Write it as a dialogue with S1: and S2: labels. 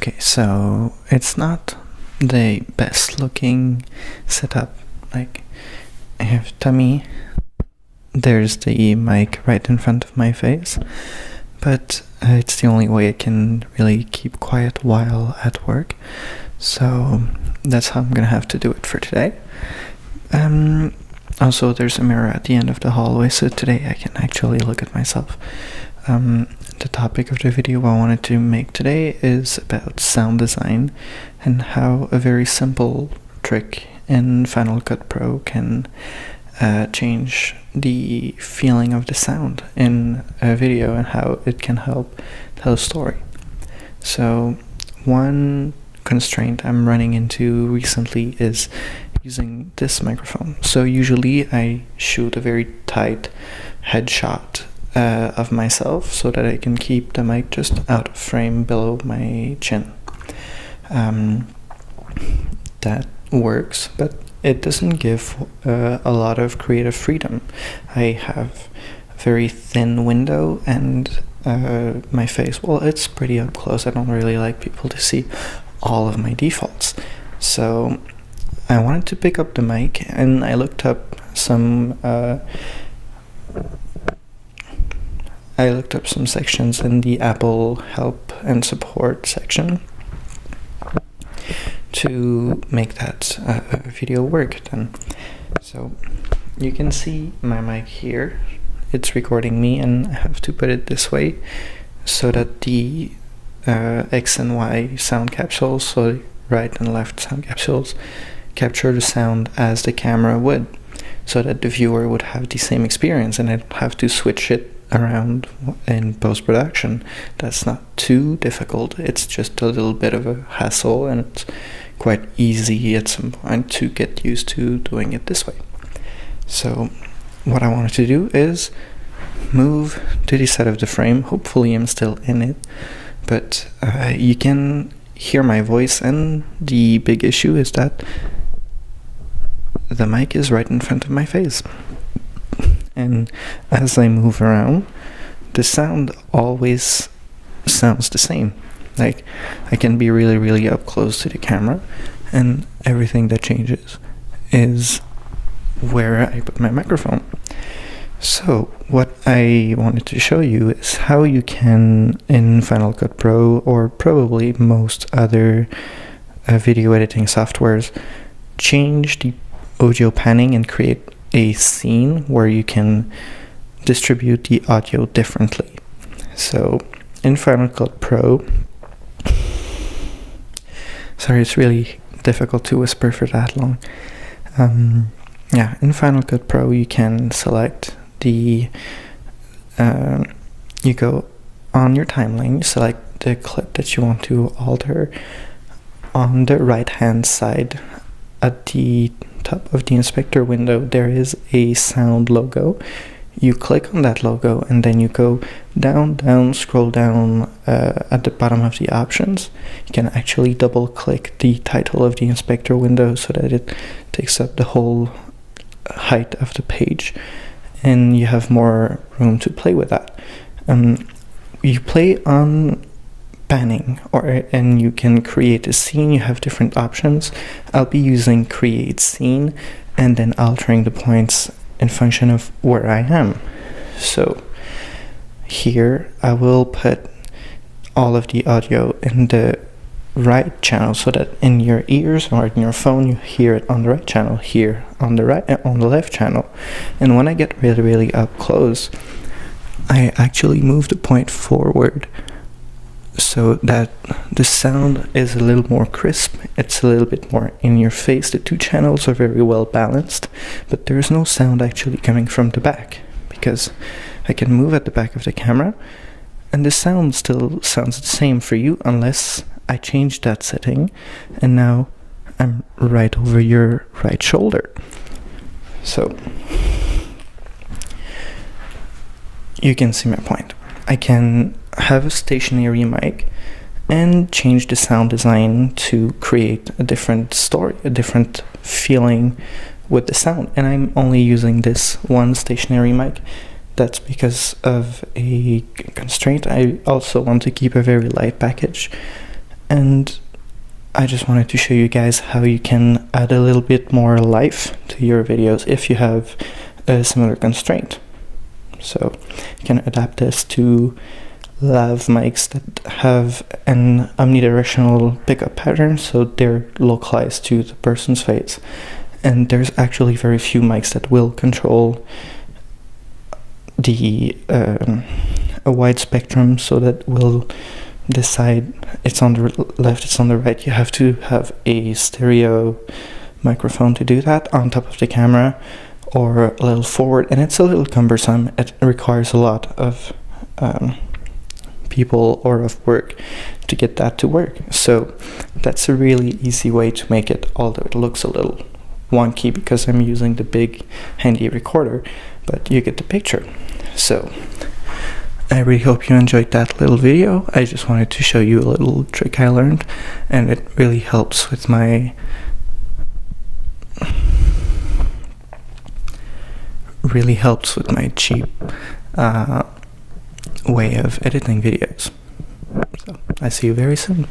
S1: Okay, so it's not the best looking setup. Like, I have tummy, there's the mic right in front of my face, but it's the only way I can really keep quiet while at work, so that's how I'm gonna have to do it for today. Also, there's a mirror at the end of the hallway, so today I can actually look at myself. The topic of the video I wanted to make today is about sound design and how a very simple trick in Final Cut Pro can change the feeling of the sound in a video and how it can help tell a story. So one constraint I'm running into recently is using this microphone. So usually I shoot a very tight headshot of myself so that I can keep the mic just out of frame below my chin. That works, but it doesn't give a lot of creative freedom. I have a very thin window and my face, well, it's pretty up close. I don't really like people to see all of my defaults. So I wanted to pick up the mic and I looked up some sections in the Apple help and support section to make that video work then. So you can see my mic here. It's recording me, and I have to put it this way so that the X and Y sound capsules, so the right and left sound capsules, capture the sound as the camera would, so that the viewer would have the same experience and I'd have to switch it around in post-production. That's not too difficult, it's just a little bit of a hassle, and it's quite easy at some point to get used to doing it this way. So what I wanted to do is move to the side of the frame. Hopefully I'm still in it, but you can hear my voice, and the big issue is that the mic is right in front of my face. And as I move around, the sound always sounds the same. Like, I can be really, really up close to the camera, and everything that changes is where I put my microphone. So what I wanted to show you is how you can, in Final Cut Pro, or probably most other video editing softwares, change the audio panning and create a scene where you can distribute the audio differently. So in Final Cut Pro, sorry, it's really difficult to whisper for that long. In Final Cut Pro you can select the you go on your timeline, you select the clip that you want to alter. On the right hand side at the top of the inspector window there is a sound logo. You click on that logo and then you go down, scroll down at the bottom of the options. You can actually double click the title of the inspector window so that it takes up the whole height of the page, and you have more room to play with that. You play on panning, and you can create a scene. You have different options. I'll be using create scene and then altering the points in function of where I am. So here I will put all of the audio in the right channel so that in your ears or in your phone you hear it on the right channel, here on the right on the left channel. And when I get really, really up close, I actually move the point forward so that the sound is a little more crisp. It's a little bit more in your face. The two channels are very well balanced, but there's no sound actually coming from the back because I can move at the back of the camera and the sound still sounds the same for you unless I change that setting, and now I'm right over your right shoulder. So you can see my point. I can have a stationary mic and change the sound design to create a different story, a different feeling with the sound. And I'm only using this one stationary mic. That's because of a constraint. I also want to keep a very light package, And I just wanted to show you guys how you can add a little bit more life to your videos if you have a similar constraint. So you can adapt this to lav mics that have an omnidirectional pickup pattern, so they're localized to the person's face. And there's actually very few mics that will control the a wide spectrum, so that will decide it's on the left, it's on the right. You have to have a stereo microphone to do that on top of the camera or a little forward, and it's a little cumbersome. It requires a lot of people or of work to get that to work. So that's a really easy way to make it, although it looks a little wonky because I'm using the big handy recorder, but you get the picture. So I really hope you enjoyed that little video. I just wanted to show you a little trick I learned, and it really helps with my cheap way of editing videos. So I see you very soon.